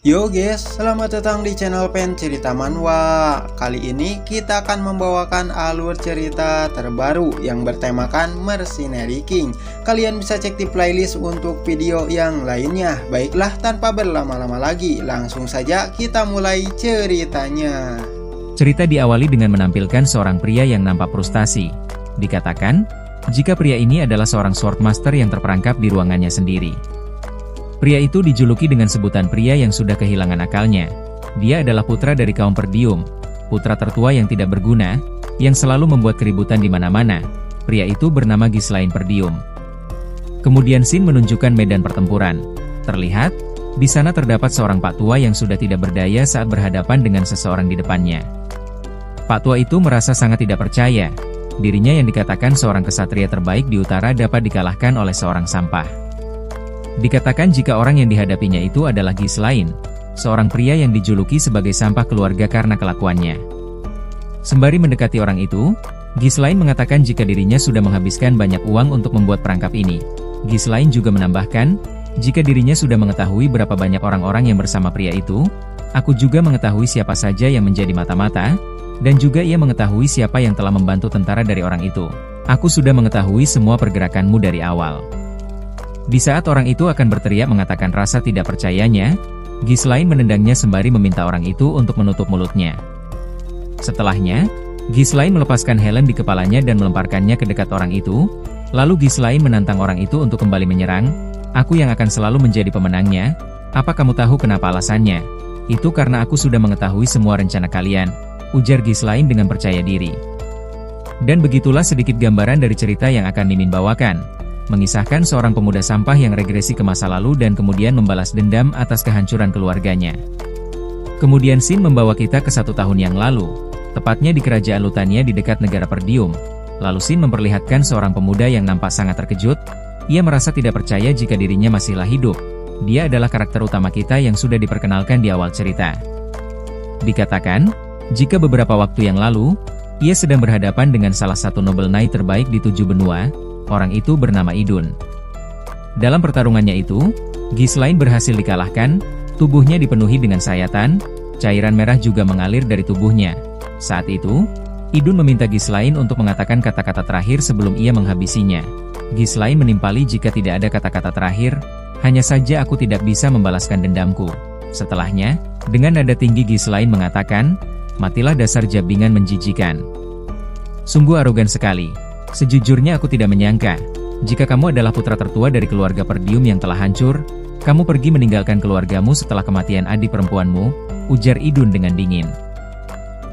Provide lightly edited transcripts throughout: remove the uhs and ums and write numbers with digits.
Yo guys, selamat datang di channel Pen Cerita Manhwa. Kali ini kita akan membawakan alur cerita terbaru yang bertemakan Mercenary King. Kalian bisa cek di playlist untuk video yang lainnya. Baiklah, tanpa berlama-lama lagi, langsung saja kita mulai ceritanya. Cerita diawali dengan menampilkan seorang pria yang nampak frustasi. Dikatakan, jika pria ini adalah seorang swordmaster yang terperangkap di ruangannya sendiri. Pria itu dijuluki dengan sebutan pria yang sudah kehilangan akalnya. Dia adalah putra dari kaum Perdium, putra tertua yang tidak berguna, yang selalu membuat keributan di mana-mana. Pria itu bernama Ghislaine Perdium. Kemudian Sin menunjukkan medan pertempuran. Terlihat, di sana terdapat seorang pak tua yang sudah tidak berdaya saat berhadapan dengan seseorang di depannya. Pak tua itu merasa sangat tidak percaya. Dirinya yang dikatakan seorang kesatria terbaik di utara dapat dikalahkan oleh seorang sampah. Dikatakan jika orang yang dihadapinya itu adalah Ghislaine, seorang pria yang dijuluki sebagai sampah keluarga karena kelakuannya. Sembari mendekati orang itu, Ghislaine mengatakan jika dirinya sudah menghabiskan banyak uang untuk membuat perangkap ini. Ghislaine juga menambahkan, jika dirinya sudah mengetahui berapa banyak orang-orang yang bersama pria itu, aku juga mengetahui siapa saja yang menjadi mata-mata, dan juga ia mengetahui siapa yang telah membantu tentara dari orang itu. Aku sudah mengetahui semua pergerakanmu dari awal. Di saat orang itu akan berteriak mengatakan rasa tidak percayanya, Ghislaine menendangnya sembari meminta orang itu untuk menutup mulutnya. Setelahnya, Ghislaine melepaskan helm di kepalanya dan melemparkannya ke dekat orang itu, lalu Ghislaine menantang orang itu untuk kembali menyerang. Aku yang akan selalu menjadi pemenangnya. Apa kamu tahu kenapa alasannya? Itu karena aku sudah mengetahui semua rencana kalian, ujar Ghislaine dengan percaya diri. Dan begitulah sedikit gambaran dari cerita yang akan Mimin bawakan. Mengisahkan seorang pemuda sampah yang regresi ke masa lalu dan kemudian membalas dendam atas kehancuran keluarganya. Kemudian Sin membawa kita ke 1 tahun yang lalu, tepatnya di kerajaan Lutania di dekat negara Perdium. Lalu Sin memperlihatkan seorang pemuda yang nampak sangat terkejut. Ia merasa tidak percaya jika dirinya masihlah hidup. Dia adalah karakter utama kita yang sudah diperkenalkan di awal cerita. Dikatakan, jika beberapa waktu yang lalu, ia sedang berhadapan dengan salah satu noble knight terbaik di 7 benua. Orang itu bernama Idun. Dalam pertarungannya itu, Ghislaine berhasil dikalahkan, tubuhnya dipenuhi dengan sayatan, cairan merah juga mengalir dari tubuhnya. Saat itu, Idun meminta Ghislaine untuk mengatakan kata-kata terakhir sebelum ia menghabisinya. Ghislaine menimpali jika tidak ada kata-kata terakhir, hanya saja aku tidak bisa membalaskan dendamku. Setelahnya, dengan nada tinggi Ghislaine mengatakan, matilah dasar jabingan menjijikan. Sungguh arogan sekali. Sejujurnya aku tidak menyangka, jika kamu adalah putra tertua dari keluarga Perdium yang telah hancur, kamu pergi meninggalkan keluargamu setelah kematian adik perempuanmu, ujar Idun dengan dingin.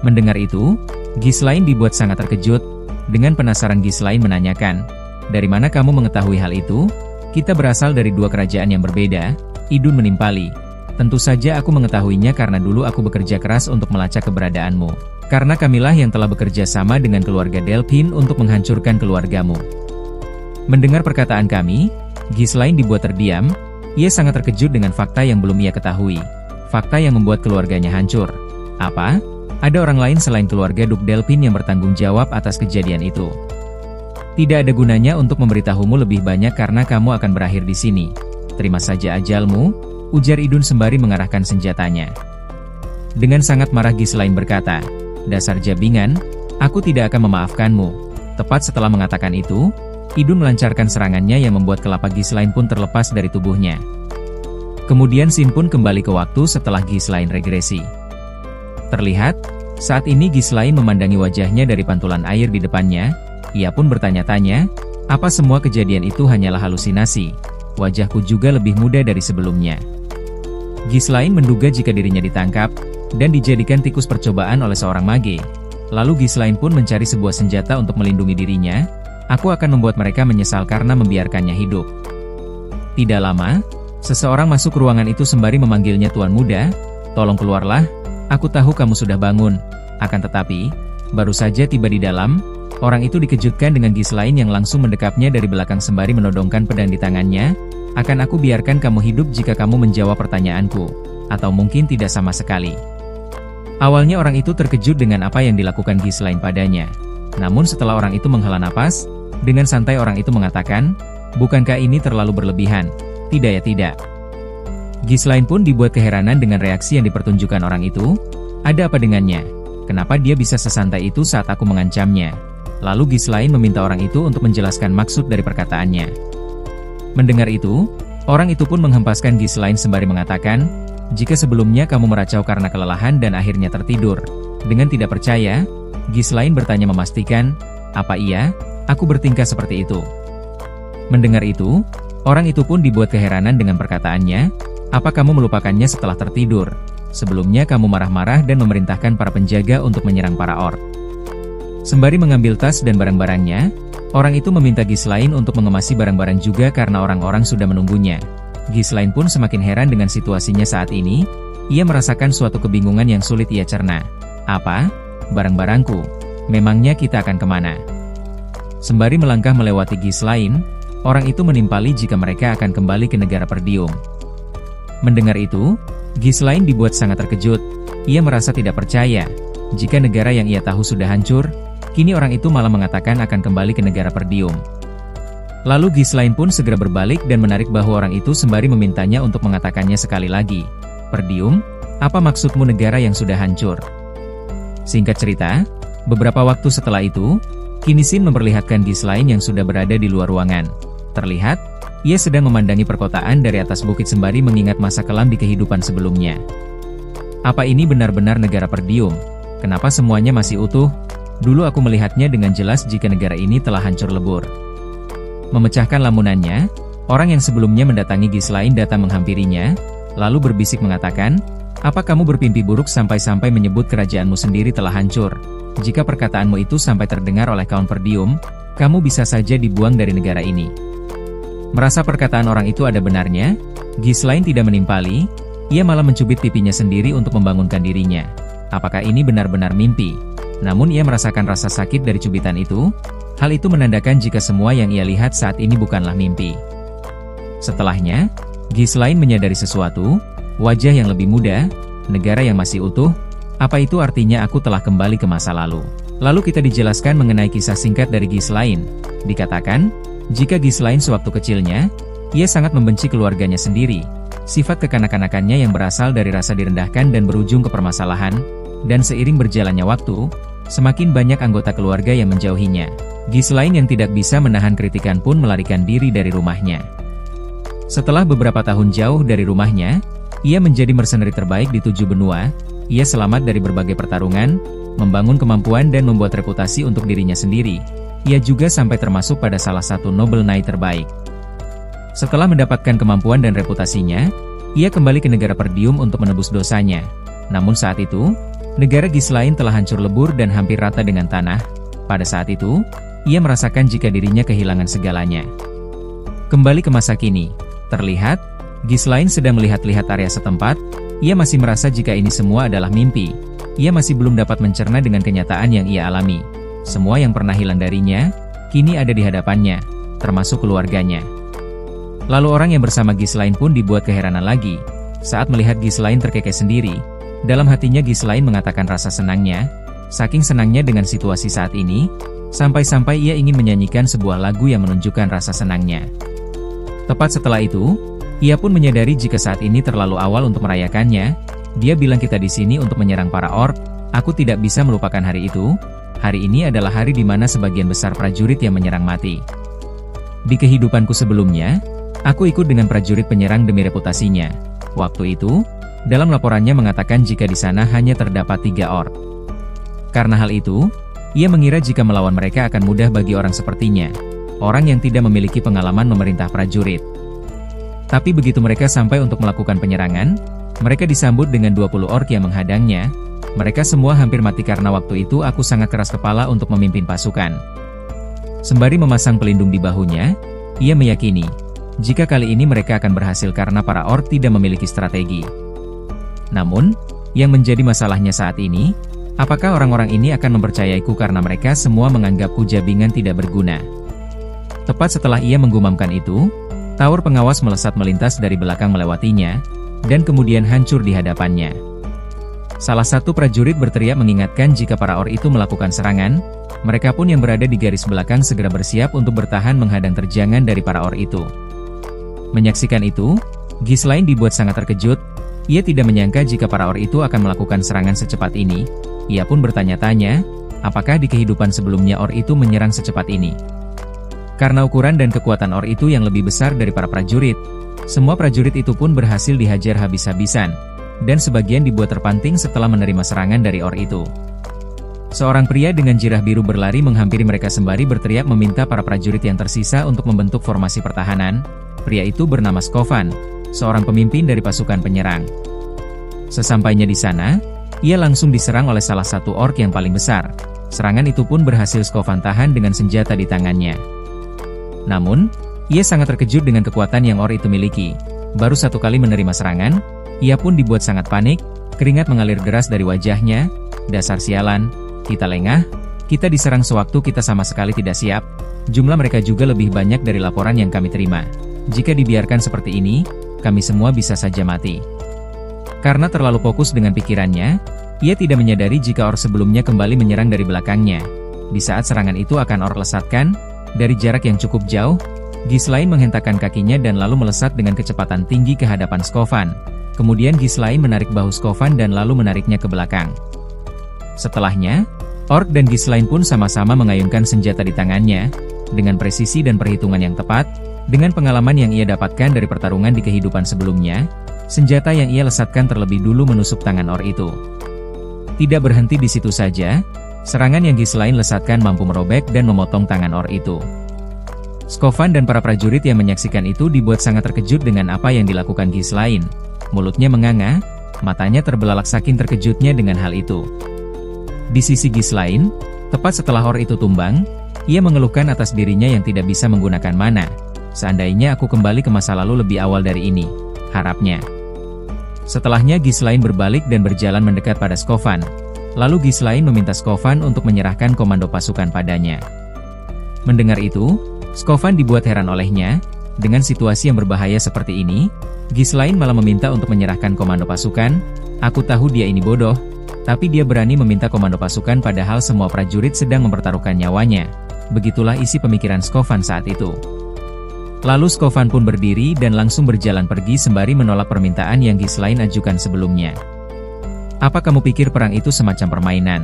Mendengar itu, Ghislaine dibuat sangat terkejut. Dengan penasaran Ghislaine menanyakan, dari mana kamu mengetahui hal itu? Kita berasal dari 2 kerajaan yang berbeda, Idun menimpali. Tentu saja aku mengetahuinya karena dulu aku bekerja keras untuk melacak keberadaanmu. Karena kamilah yang telah bekerja sama dengan keluarga Delphine untuk menghancurkan keluargamu. Mendengar perkataan kami, Ghislaine dibuat terdiam. Ia sangat terkejut dengan fakta yang belum ia ketahui. Fakta yang membuat keluarganya hancur. Apa? Ada orang lain selain keluarga Duke Delphine yang bertanggung jawab atas kejadian itu. Tidak ada gunanya untuk memberitahumu lebih banyak karena kamu akan berakhir di sini. Terima saja ajalmu, ujar Idun sembari mengarahkan senjatanya. Dengan sangat marah Ghislaine berkata, dasar jabingan, aku tidak akan memaafkanmu. Tepat setelah mengatakan itu, Idun melancarkan serangannya yang membuat kelapa Ghislaine pun terlepas dari tubuhnya. Kemudian Sin pun kembali ke waktu setelah Ghislaine regresi. Terlihat, saat ini Ghislaine memandangi wajahnya dari pantulan air di depannya. Ia pun bertanya-tanya, apa semua kejadian itu hanyalah halusinasi? Wajahku juga lebih muda dari sebelumnya. Ghislaine menduga jika dirinya ditangkap dan dijadikan tikus percobaan oleh seorang mage. Lalu Ghislaine pun mencari sebuah senjata untuk melindungi dirinya. Aku akan membuat mereka menyesal karena membiarkannya hidup. Tidak lama, seseorang masuk ke ruangan itu sembari memanggilnya Tuan Muda. Tolong keluarlah, aku tahu kamu sudah bangun. Akan tetapi, baru saja tiba di dalam, orang itu dikejutkan dengan Ghislaine yang langsung mendekapnya dari belakang sembari menodongkan pedang di tangannya. Akan aku biarkan kamu hidup jika kamu menjawab pertanyaanku. Atau mungkin tidak sama sekali. Awalnya orang itu terkejut dengan apa yang dilakukan Ghislaine padanya. Namun setelah orang itu menghela napas, dengan santai orang itu mengatakan, bukankah ini terlalu berlebihan? Tidak ya tidak. Ghislaine pun dibuat keheranan dengan reaksi yang dipertunjukkan orang itu. Ada apa dengannya? Kenapa dia bisa sesantai itu saat aku mengancamnya? Lalu Ghislaine meminta orang itu untuk menjelaskan maksud dari perkataannya. Mendengar itu, orang itu pun menghempaskan Ghislaine sembari mengatakan, "Jika sebelumnya kamu meracau karena kelelahan dan akhirnya tertidur." Dengan tidak percaya, Ghislaine bertanya memastikan, "Apa iya? Aku bertingkah seperti itu?" Mendengar itu, orang itu pun dibuat keheranan dengan perkataannya, "Apa kamu melupakannya setelah tertidur? Sebelumnya kamu marah-marah dan memerintahkan para penjaga untuk menyerang para orc." Sembari mengambil tas dan barang-barangnya, orang itu meminta Ghislaine untuk mengemasi barang-barang juga karena orang-orang sudah menunggunya. Ghislaine pun semakin heran dengan situasinya saat ini. Ia merasakan suatu kebingungan yang sulit ia cerna. "Apa? Barang-barangku? Memangnya kita akan kemana?" Sembari melangkah melewati Ghislaine, orang itu menimpali jika mereka akan kembali ke negara Perdium. Mendengar itu, Ghislaine dibuat sangat terkejut. Ia merasa tidak percaya. Jika negara yang ia tahu sudah hancur, kini orang itu malah mengatakan akan kembali ke negara Perdium. Lalu Ghislaine pun segera berbalik dan menarik bahu orang itu sembari memintanya untuk mengatakannya sekali lagi. "Perdium? Apa maksudmu negara yang sudah hancur?" Singkat cerita, beberapa waktu setelah itu, Kinesin memperlihatkan Ghislaine yang sudah berada di luar ruangan. Terlihat, ia sedang memandangi perkotaan dari atas bukit sembari mengingat masa kelam di kehidupan sebelumnya. Apa ini benar-benar negara Perdium? Kenapa semuanya masih utuh? Dulu aku melihatnya dengan jelas jika negara ini telah hancur lebur. Memecahkan lamunannya, orang yang sebelumnya mendatangi Ghislaine datang menghampirinya, lalu berbisik mengatakan, "Apa kamu berpimpi buruk sampai-sampai menyebut kerajaanmu sendiri telah hancur? Jika perkataanmu itu sampai terdengar oleh kaum Perdium, kamu bisa saja dibuang dari negara ini." Merasa perkataan orang itu ada benarnya, Ghislaine tidak menimpali, ia malah mencubit pipinya sendiri untuk membangunkan dirinya. Apakah ini benar-benar mimpi? Namun ia merasakan rasa sakit dari cubitan itu. Hal itu menandakan jika semua yang ia lihat saat ini bukanlah mimpi. Setelahnya, Ghislaine menyadari sesuatu, wajah yang lebih muda, negara yang masih utuh. Apa itu artinya aku telah kembali ke masa lalu? Lalu kita dijelaskan mengenai kisah singkat dari Ghislaine. Dikatakan, jika Ghislaine sewaktu kecilnya, ia sangat membenci keluarganya sendiri. Sifat kekanak-kanakannya yang berasal dari rasa direndahkan dan berujung ke permasalahan, dan seiring berjalannya waktu, semakin banyak anggota keluarga yang menjauhinya. Ghislaine yang tidak bisa menahan kritikan pun melarikan diri dari rumahnya. Setelah beberapa tahun jauh dari rumahnya, ia menjadi mercenary terbaik di 7 benua. Ia selamat dari berbagai pertarungan, membangun kemampuan dan membuat reputasi untuk dirinya sendiri. Ia juga sampai termasuk pada salah satu Noble Knight terbaik. Setelah mendapatkan kemampuan dan reputasinya, ia kembali ke negara Perdium untuk menebus dosanya. Namun saat itu, negara Ghislaine telah hancur lebur dan hampir rata dengan tanah. Pada saat itu, ia merasakan jika dirinya kehilangan segalanya. Kembali ke masa kini, terlihat, Ghislaine sedang melihat-lihat area setempat. Ia masih merasa jika ini semua adalah mimpi. Ia masih belum dapat mencerna dengan kenyataan yang ia alami. Semua yang pernah hilang darinya, kini ada di hadapannya, termasuk keluarganya. Lalu orang yang bersama Ghislaine pun dibuat keheranan lagi. Saat melihat Ghislaine terkekeh sendiri, dalam hatinya Ghislaine mengatakan rasa senangnya. Saking senangnya dengan situasi saat ini, sampai-sampai ia ingin menyanyikan sebuah lagu yang menunjukkan rasa senangnya. Tepat setelah itu, ia pun menyadari jika saat ini terlalu awal untuk merayakannya. Dia bilang, "Kita di sini untuk menyerang para orc. Aku tidak bisa melupakan hari itu. Hari ini adalah hari di mana sebagian besar prajurit yang menyerang mati. Di kehidupanku sebelumnya, aku ikut dengan prajurit penyerang demi reputasinya. Waktu itu, dalam laporannya mengatakan jika di sana hanya terdapat 3 orc. Karena hal itu, ia mengira jika melawan mereka akan mudah bagi orang sepertinya, orang yang tidak memiliki pengalaman memerintah prajurit. Tapi begitu mereka sampai untuk melakukan penyerangan, mereka disambut dengan 20 orc yang menghadangnya. Mereka semua hampir mati karena waktu itu aku sangat keras kepala untuk memimpin pasukan." Sembari memasang pelindung di bahunya, ia meyakini, jika kali ini mereka akan berhasil karena para orc tidak memiliki strategi. Namun, yang menjadi masalahnya saat ini, apakah orang-orang ini akan mempercayaiku karena mereka semua menganggapku jabingan tidak berguna? Tepat setelah ia menggumamkan itu, tower pengawas melesat melintas dari belakang melewatinya, dan kemudian hancur di hadapannya. Salah satu prajurit berteriak mengingatkan jika para orc itu melakukan serangan. Mereka pun yang berada di garis belakang segera bersiap untuk bertahan menghadang terjangan dari para orc itu. Menyaksikan itu, Ghislaine dibuat sangat terkejut. Ia tidak menyangka jika para orc itu akan melakukan serangan secepat ini. Ia pun bertanya-tanya, apakah di kehidupan sebelumnya orc itu menyerang secepat ini? Karena ukuran dan kekuatan orc itu yang lebih besar dari para prajurit, semua prajurit itu pun berhasil dihajar habis-habisan, dan sebagian dibuat terpanting setelah menerima serangan dari orc itu. Seorang pria dengan jirah biru berlari menghampiri mereka sembari berteriak meminta para prajurit yang tersisa untuk membentuk formasi pertahanan. Pria itu bernama Skovan, seorang pemimpin dari pasukan penyerang. Sesampainya di sana, ia langsung diserang oleh salah satu orc yang paling besar. Serangan itu pun berhasil Skovan tahan dengan senjata di tangannya. Namun, ia sangat terkejut dengan kekuatan yang orc itu miliki. Baru satu kali menerima serangan, ia pun dibuat sangat panik, keringat mengalir deras dari wajahnya. Dasar sialan, kita lengah, kita diserang sewaktu kita sama sekali tidak siap. Jumlah mereka juga lebih banyak dari laporan yang kami terima. Jika dibiarkan seperti ini, kami semua bisa saja mati. Karena terlalu fokus dengan pikirannya, ia tidak menyadari jika orc sebelumnya kembali menyerang dari belakangnya. Di saat serangan itu akan orc lesatkan, dari jarak yang cukup jauh, Ghislaine menghentakkan kakinya dan lalu melesat dengan kecepatan tinggi ke hadapan Skovan. Kemudian Ghislaine menarik bahu Skovan dan lalu menariknya ke belakang. Setelahnya, orc dan Ghislaine pun sama-sama mengayunkan senjata di tangannya. Dengan presisi dan perhitungan yang tepat, dengan pengalaman yang ia dapatkan dari pertarungan di kehidupan sebelumnya, senjata yang ia lesatkan terlebih dulu menusuk tangan orc itu. Tidak berhenti di situ saja, serangan yang Ghislaine lesatkan mampu merobek dan memotong tangan orc itu. Skovan dan para prajurit yang menyaksikan itu dibuat sangat terkejut dengan apa yang dilakukan Ghislaine. Mulutnya menganga, matanya terbelalak saking terkejutnya dengan hal itu. Di sisi Ghislaine, tepat setelah orc itu tumbang, ia mengeluhkan atas dirinya yang tidak bisa menggunakan mana. Seandainya aku kembali ke masa lalu lebih awal dari ini, harapnya. Setelahnya Ghislaine berbalik dan berjalan mendekat pada Skovan. Lalu Ghislaine meminta Skovan untuk menyerahkan komando pasukan padanya. Mendengar itu, Skovan dibuat heran olehnya. Dengan situasi yang berbahaya seperti ini, Ghislaine malah meminta untuk menyerahkan komando pasukan. Aku tahu dia ini bodoh, tapi dia berani meminta komando pasukan padahal semua prajurit sedang mempertaruhkan nyawanya. Begitulah isi pemikiran Skovan saat itu. Lalu Skovan pun berdiri dan langsung berjalan pergi sembari menolak permintaan yang Ghislaine ajukan sebelumnya. Apa kamu pikir perang itu semacam permainan?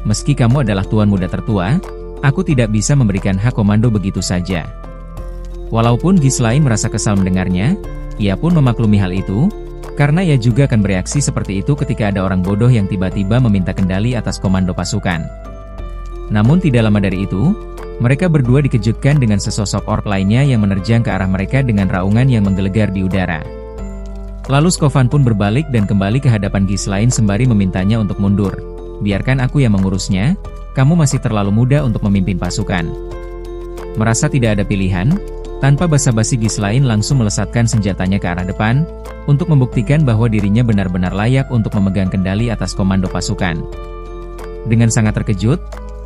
Meski kamu adalah tuan muda tertua, aku tidak bisa memberikan hak komando begitu saja. Walaupun Ghislaine merasa kesal mendengarnya, ia pun memaklumi hal itu, karena ia juga akan bereaksi seperti itu ketika ada orang bodoh yang tiba-tiba meminta kendali atas komando pasukan. Namun tidak lama dari itu, mereka berdua dikejutkan dengan sesosok orc lainnya yang menerjang ke arah mereka dengan raungan yang menggelegar di udara. Lalu Skovan pun berbalik dan kembali ke hadapan Ghislaine sembari memintanya untuk mundur. Biarkan aku yang mengurusnya, kamu masih terlalu muda untuk memimpin pasukan. Merasa tidak ada pilihan, tanpa basa-basi Ghislaine langsung melesatkan senjatanya ke arah depan, untuk membuktikan bahwa dirinya benar-benar layak untuk memegang kendali atas komando pasukan. Dengan sangat terkejut,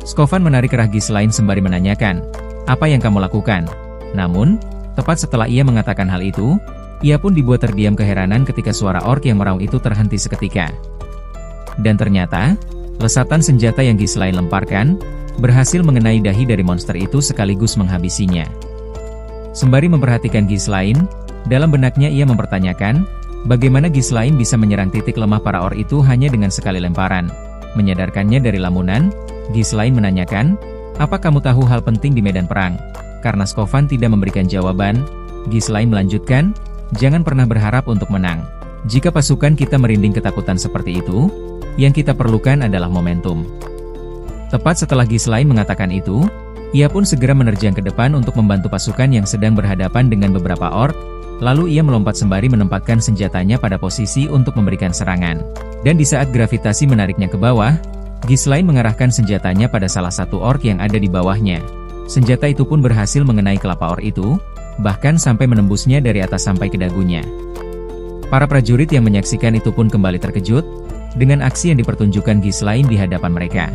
Skovan menarik kerah Ghislaine sembari menanyakan, apa yang kamu lakukan? Namun, tepat setelah ia mengatakan hal itu, ia pun dibuat terdiam keheranan ketika suara orc yang meraung itu terhenti seketika. Dan ternyata, lesatan senjata yang Ghislaine lemparkan, berhasil mengenai dahi dari monster itu sekaligus menghabisinya. Sembari memperhatikan Ghislaine, dalam benaknya ia mempertanyakan, bagaimana Ghislaine bisa menyerang titik lemah para orc itu hanya dengan sekali lemparan. Menyadarkannya dari lamunan, Ghislaine menanyakan, apa kamu tahu hal penting di medan perang? Karena Skovan tidak memberikan jawaban, Ghislaine melanjutkan, jangan pernah berharap untuk menang. Jika pasukan kita merinding ketakutan seperti itu, yang kita perlukan adalah momentum. Tepat setelah Ghislaine mengatakan itu, ia pun segera menerjang ke depan untuk membantu pasukan yang sedang berhadapan dengan beberapa orc, lalu ia melompat sembari menempatkan senjatanya pada posisi untuk memberikan serangan. Dan di saat gravitasi menariknya ke bawah, Ghislaine mengarahkan senjatanya pada salah satu orc yang ada di bawahnya. Senjata itu pun berhasil mengenai kelapa orc itu, bahkan sampai menembusnya dari atas sampai ke dagunya. Para prajurit yang menyaksikan itu pun kembali terkejut, dengan aksi yang dipertunjukkan Ghislaine di hadapan mereka.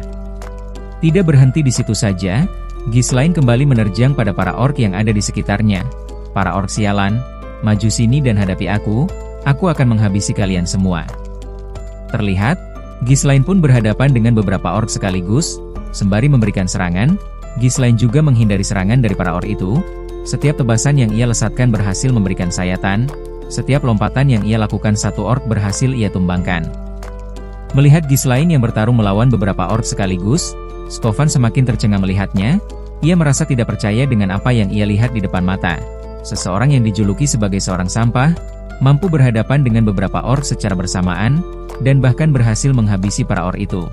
Tidak berhenti di situ saja, Ghislaine kembali menerjang pada para orc yang ada di sekitarnya. Para orc sialan, maju sini dan hadapi aku akan menghabisi kalian semua. Terlihat, Ghislaine pun berhadapan dengan beberapa orc sekaligus, sembari memberikan serangan. Ghislaine juga menghindari serangan dari para orc itu. Setiap tebasan yang ia lesatkan berhasil memberikan sayatan. Setiap lompatan yang ia lakukan satu orc berhasil ia tumbangkan. Melihat Ghislaine yang bertarung melawan beberapa orc sekaligus, Skovan semakin tercengang melihatnya. Ia merasa tidak percaya dengan apa yang ia lihat di depan mata. Seseorang yang dijuluki sebagai seorang sampah, mampu berhadapan dengan beberapa orc secara bersamaan, dan bahkan berhasil menghabisi para orc itu.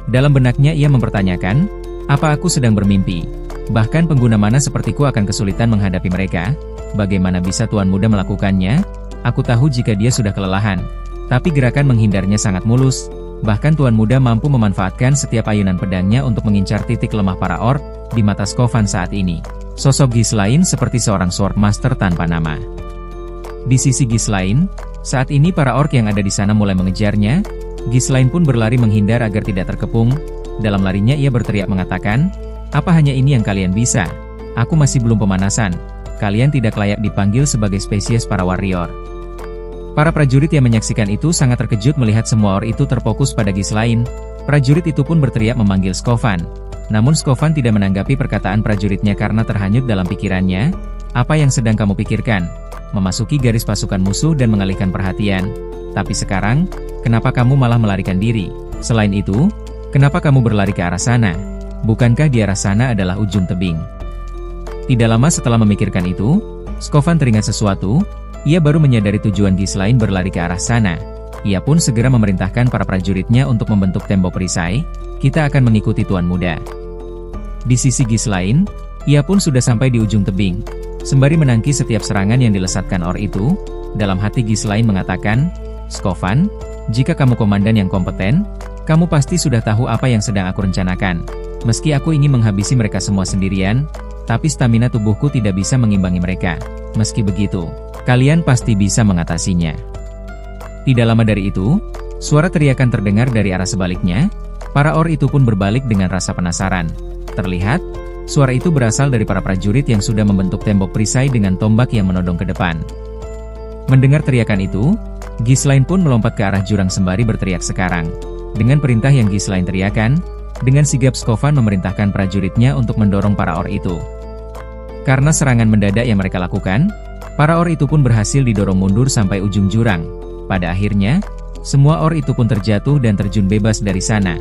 Dalam benaknya ia mempertanyakan, apa aku sedang bermimpi? Bahkan pengguna mana sepertiku akan kesulitan menghadapi mereka. Bagaimana bisa Tuan Muda melakukannya? Aku tahu jika dia sudah kelelahan, tapi gerakan menghindarnya sangat mulus. Bahkan Tuan Muda mampu memanfaatkan setiap ayunan pedangnya untuk mengincar titik lemah para orc. Di mata Skovan saat ini, sosok Ghislaine seperti seorang Swordmaster tanpa nama. Di sisi Ghislaine, saat ini para orc yang ada di sana mulai mengejarnya. Ghislaine pun berlari menghindar agar tidak terkepung. Dalam larinya ia berteriak mengatakan, "Apa hanya ini yang kalian bisa? Aku masih belum pemanasan. Kalian tidak layak dipanggil sebagai spesies para warrior." Para prajurit yang menyaksikan itu sangat terkejut melihat semua orc itu terfokus pada Ghislaine. Prajurit itu pun berteriak memanggil Skovan. Namun Skovan tidak menanggapi perkataan prajuritnya karena terhanyut dalam pikirannya. Apa yang sedang kamu pikirkan? Memasuki garis pasukan musuh dan mengalihkan perhatian. Tapi sekarang, kenapa kamu malah melarikan diri? Selain itu, kenapa kamu berlari ke arah sana? Bukankah di arah sana adalah ujung tebing? Tidak lama setelah memikirkan itu, Skovan teringat sesuatu. Ia baru menyadari tujuan Ghislaine berlari ke arah sana. Ia pun segera memerintahkan para prajuritnya untuk membentuk tembok perisai. Kita akan mengikuti Tuan Muda. Di sisi Ghislaine, ia pun sudah sampai di ujung tebing. Sembari menangki setiap serangan yang dilesatkan orc itu, dalam hati Ghislaine mengatakan, "Skovan, jika kamu komandan yang kompeten, kamu pasti sudah tahu apa yang sedang aku rencanakan. Meski aku ingin menghabisi mereka semua sendirian, tapi stamina tubuhku tidak bisa mengimbangi mereka. Meski begitu, kalian pasti bisa mengatasinya." Tidak lama dari itu, suara teriakan terdengar dari arah sebaliknya. Para orc itu pun berbalik dengan rasa penasaran. Terlihat, suara itu berasal dari para prajurit yang sudah membentuk tembok perisai dengan tombak yang menodong ke depan. Mendengar teriakan itu, Ghislaine pun melompat ke arah jurang sembari berteriak sekarang. Dengan perintah yang Ghislaine teriakan, dengan sigap Skovan memerintahkan prajuritnya untuk mendorong para orc itu. Karena serangan mendadak yang mereka lakukan, para orc itu pun berhasil didorong mundur sampai ujung jurang. Pada akhirnya, semua orc itu pun terjatuh dan terjun bebas dari sana.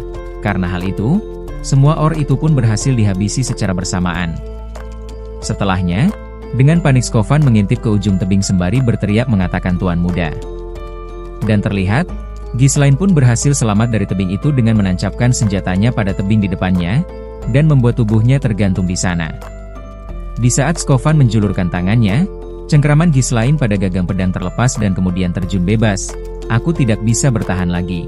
Karena hal itu, semua orc itu pun berhasil dihabisi secara bersamaan. Setelahnya, dengan panik Skovan mengintip ke ujung tebing sembari berteriak mengatakan Tuan Muda. Dan terlihat, Ghislaine pun berhasil selamat dari tebing itu dengan menancapkan senjatanya pada tebing di depannya, dan membuat tubuhnya tergantung di sana. Di saat Skovan menjulurkan tangannya, cengkraman Ghislaine pada gagang pedang terlepas dan kemudian terjun bebas. Aku tidak bisa bertahan lagi.